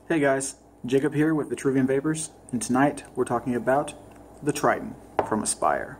Hey guys, Jacob here with the Triton Vapors, and tonight we're talking about the Triton from Aspire.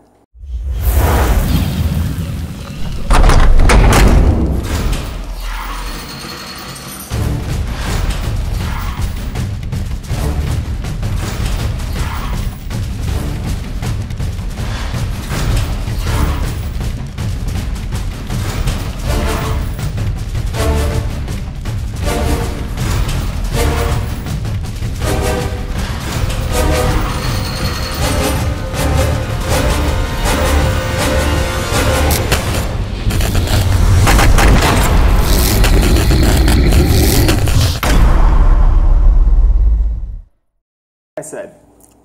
Like I said,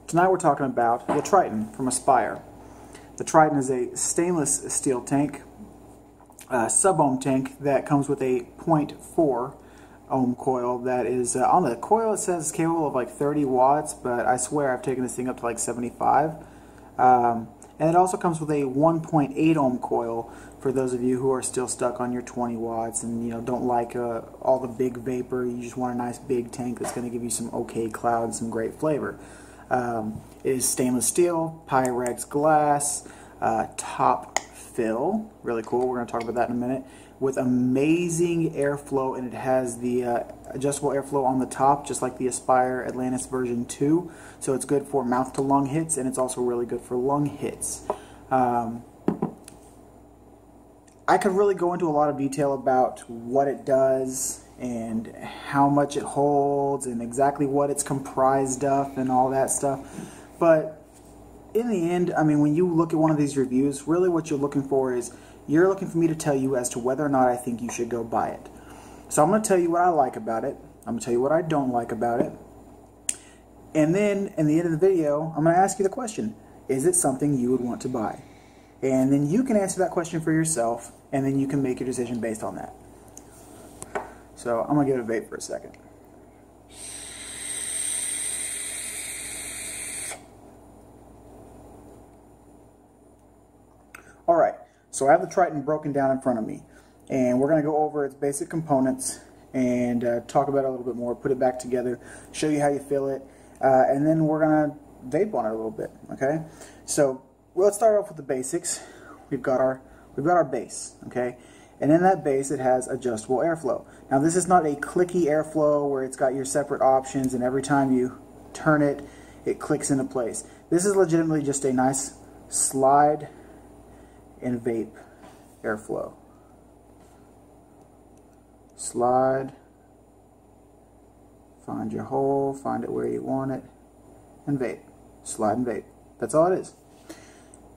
tonight we're talking about the Triton from Aspire. The Triton is a stainless steel tank, sub-ohm tank that comes with a 0.4 ohm coil that is, on the coil it says capable of like 30 watts, but I swear I've taken this thing up to like 75. And it also comes with a 1.8 ohm coil for those of you who are still stuck on your 20 watts and don't like all the big vapor. You just want a nice big tank that's going to give you some okay cloud and some great flavor. It is stainless steel, Pyrex glass, top fill, really cool. We're going to talk about that in a minute. With amazing airflow, and it has the adjustable airflow on the top, just like the Aspire Atlantis version 2. So it's good for mouth to lung hits, and it's also really good for lung hits. I could really go into a lot of detail about what it does and how much it holds and exactly what it's comprised of and all that stuff. But in the end, I mean, when you look at one of these reviews, really what you're looking for is you're looking for me to tell you as to whether or not I think you should go buy it. So I'm going to tell you what I like about it. I'm going to tell you what I don't like about it. And then, in the end of the video, I'm going to ask you the question, is it something you would want to buy? And then you can answer that question for yourself, and then you can make your decision based on that. So I'm going to give it a vape for a second. Alright, so I have the Triton broken down in front of me, and we're going to go over its basic components and talk about it a little bit more, put it back together, show you how you feel it, and then we're going to vape on it a little bit, okay? So let's start off with the basics. We've got our base, okay? And in that base it has adjustable airflow. Now this is not a clicky airflow where it's got your separate options and every time you turn it, it clicks into place. This is legitimately just a nice slide and vape airflow. Slide, find your hole, find it where you want it, and vape. Slide and vape. That's all it is.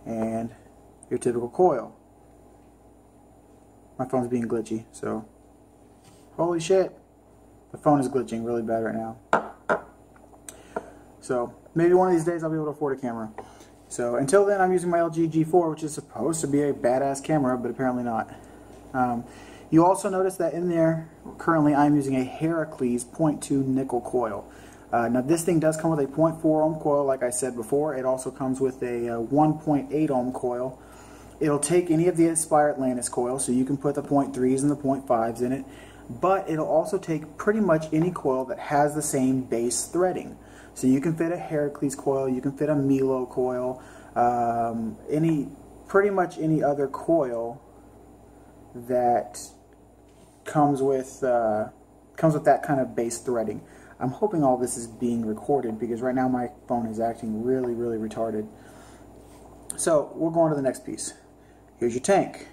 And your typical coil. My phone's being glitchy, so holy shit. The phone is glitching really bad right now. So maybe one of these days I'll be able to afford a camera. So until then I'm using my LG G4, which is supposed to be a badass camera, but apparently not. You also notice that in there, currently I'm using a Heracles 0.2 nickel coil. Now this thing does come with a 0.4 ohm coil, like I said before. It also comes with a 1.8 ohm coil. It'll take any of the Aspire Atlantis coils, so you can put the 0.3s and the 0.5s in it. But it'll also take pretty much any coil that has the same base threading. So you can fit a Heracles coil, you can fit a Milo coil, pretty much any other coil that comes with that kind of base threading. I'm hoping all this is being recorded because right now my phone is acting really, really retarded. So we'll go on to the next piece. Here's your tank.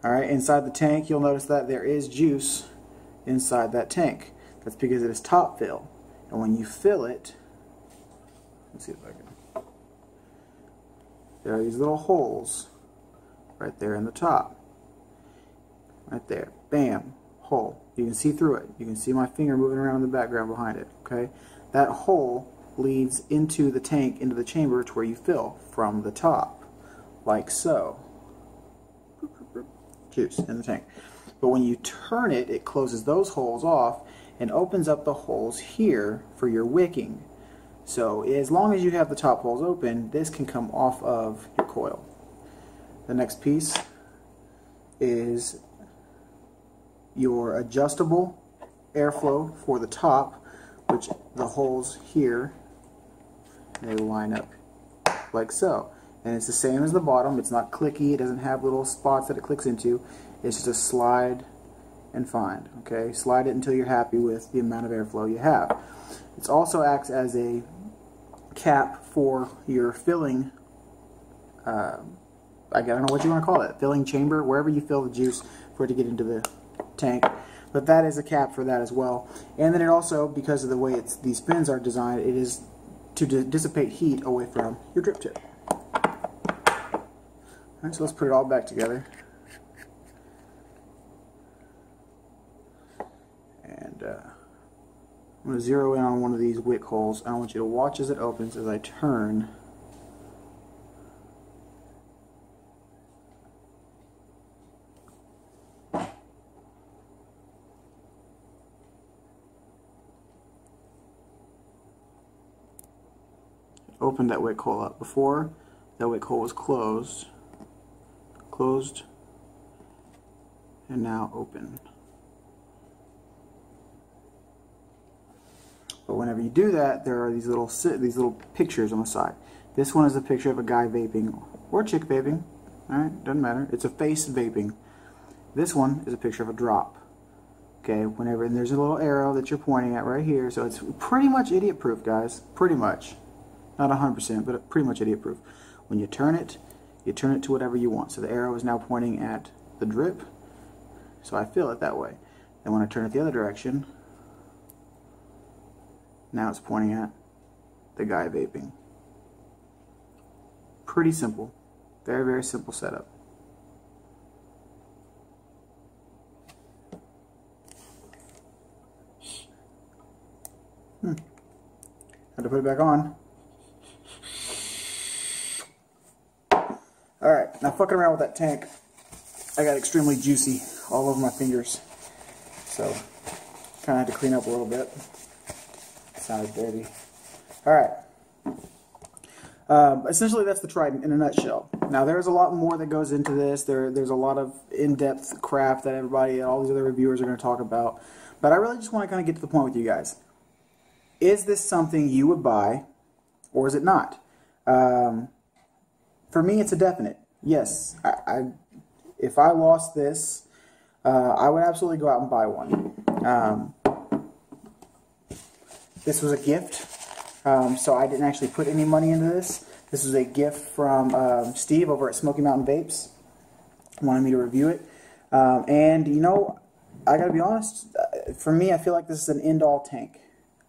Alright, inside the tank you'll notice that there is juice inside that tank. That's because it is top fill. And when you fill it, let's see if I can. There are these little holes right there in the top. Right there. Bam. Hole. You can see through it. You can see my finger moving around in the background behind it. Okay? That hole leads into the tank, into the chamber to where you fill from the top. Like so. Juice in the tank. But when you turn it, it closes those holes off and opens up the holes here for your wicking. So as long as you have the top holes open, this can come off of your coil. The next piece is your adjustable airflow for the top, which the holes here, they line up like so. And it's the same as the bottom. It's not clicky. It doesn't have little spots that it clicks into. It's just a slide and find. Okay, slide it until you're happy with the amount of airflow you have. It also acts as a cap for your filling. I don't know what you want to call it. Filling chamber, wherever you fill the juice for it to get into the tank. But that is a cap for that as well. And then it also, because of the way these fins are designed, it is to dissipate heat away from your drip tip. Alright, so let's put it all back together. And I'm going to zero in on one of these wick holes. I want you to watch as it opens as I turn. Opened that wick hole up. Before, that wick hole was closed, and now open. But whenever you do that, there are these little pictures on the side. This one is a picture of a guy vaping, or chick vaping. All right, doesn't matter. It's a face vaping. This one is a picture of a drop. Okay, and there's a little arrow that you're pointing at right here, so it's pretty much idiot-proof, guys. Pretty much. Not 100%, but pretty much idiot-proof. When you turn it to whatever you want. So the arrow is now pointing at the drip, so I fill it that way. And when I turn it the other direction, now it's pointing at the guy vaping. Pretty simple. Very, very simple setup. Had to put it back on. Alright, now fucking around with that tank, I got extremely juicy all over my fingers. So, kind of had to clean up a little bit. It sounded dirty. Alright. Essentially, that's the Triton in a nutshell. Now, there's a lot more that goes into this. There's a lot of in-depth crap that all these other reviewers are going to talk about. But I really just want to kind of get to the point with you guys. Is this something you would buy, or is it not? For me, it's a definite. Yes, if I lost this, I would absolutely go out and buy one. This was a gift, so I didn't actually put any money into this. This was a gift from Steve over at Smoky Mountain Vapes. Wanted me to review it. And, you know, I gotta be honest, for me, I feel like this is an end-all tank.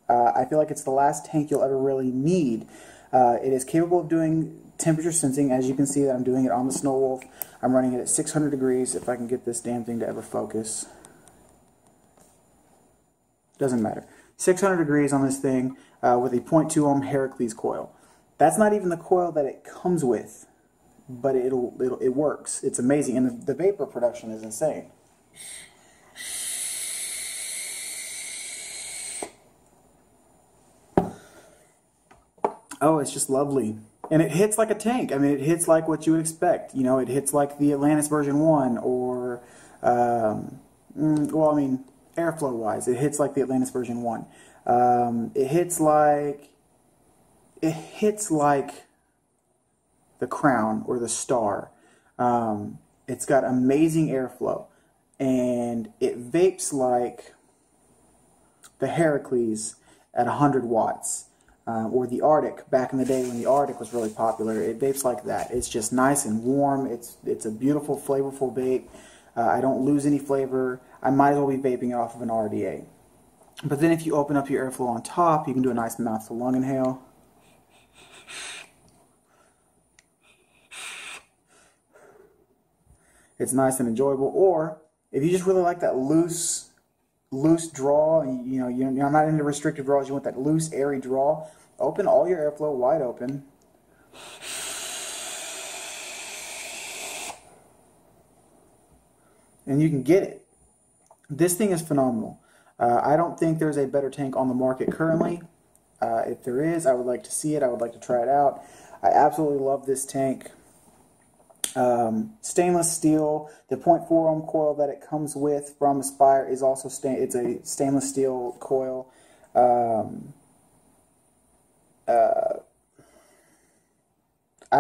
I feel like it's the last tank you'll ever really need. It is capable of doing temperature sensing. As you can see that I'm doing it on the Snow Wolf. I'm running it at 600 degrees if I can get this damn thing to ever focus. Doesn't matter. 600 degrees on this thing with a 0.2 ohm Heracles coil. That's not even the coil that it comes with, but it works. It's amazing, and the vapor production is insane. Oh, it's just lovely. And it hits like a tank. I mean, it hits like what you would expect. You know, it hits like the Atlantis version 1 or, well, I mean, airflow-wise, it hits like the Atlantis version 1. It hits like the Crown or the Star. It's got amazing airflow. And it vapes like the Heracles at 100 watts. Or the Arctic, back in the day when the Arctic was really popular. It vapes like that. It's just nice and warm. It's a beautiful, flavorful vape. I don't lose any flavor. I might as well be vaping it off of an RDA. But then if you open up your airflow on top, you can do a nice mouthful lung inhale. It's nice and enjoyable. Or if you just really like that loose draw, you know, you're not into restrictive draws, you want that loose, airy draw, open all your airflow wide open. And you can get it. This thing is phenomenal. I don't think there's a better tank on the market currently. If there is, I would like to see it. I would like to try it out. I absolutely love this tank. Stainless steel. The 0.4 ohm coil that it comes with from Aspire is also it's a stainless steel coil. I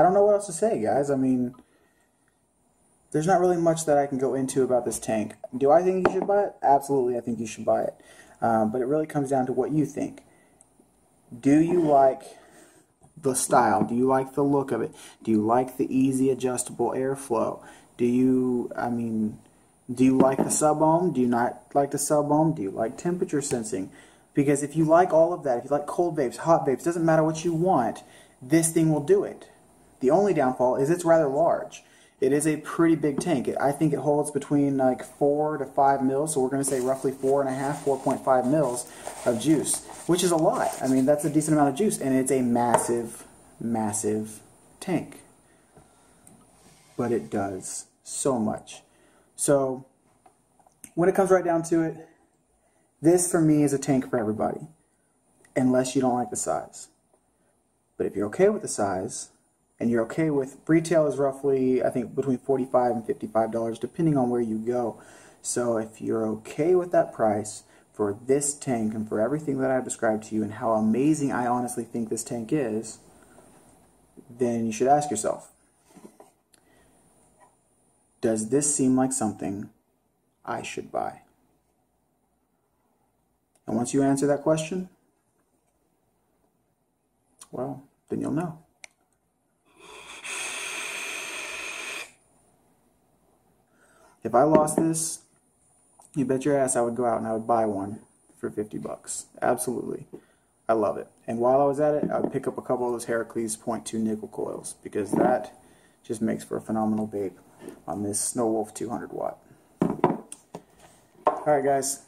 don't know what else to say, guys. I mean, there's not really much that I can go into about this tank. Do I think you should buy it? Absolutely, I think you should buy it. But it really comes down to what you think. Do you like the style? Do you like the look of it? Do you like the easy adjustable airflow? Do you like the subohm? Do you not like the subohm? Do you like temperature sensing? Because if you like all of that, if you like cold vapes, hot vapes, doesn't matter what you want, this thing will do it. The only downfall is it's rather large. It is a pretty big tank. I think it holds between like 4 to 5 mils, so we're going to say roughly 4.5, 4.5 mils of juice, which is a lot. I mean, that's a decent amount of juice, and it's a massive, massive tank. But it does so much. So, when it comes right down to it, this for me is a tank for everybody, unless you don't like the size. But if you're okay with the size, and you're okay with, retail is roughly, I think, between $45 and $55, depending on where you go. So if you're okay with that price for this tank and for everything that I've described to you and how amazing I honestly think this tank is, then you should ask yourself, does this seem like something I should buy? And once you answer that question, well, then you'll know. If I lost this, you bet your ass I would go out and I would buy one for 50 bucks. Absolutely. I love it. And while I was at it, I would pick up a couple of those Heracles 0.2 nickel coils, because that just makes for a phenomenal vape on this Snow Wolf 200 watt. Alright guys,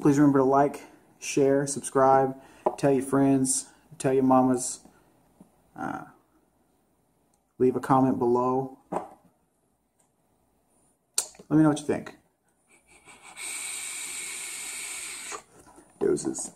please remember to like, share, subscribe, tell your friends, tell your mamas, leave a comment below. Let me know what you think. Doses.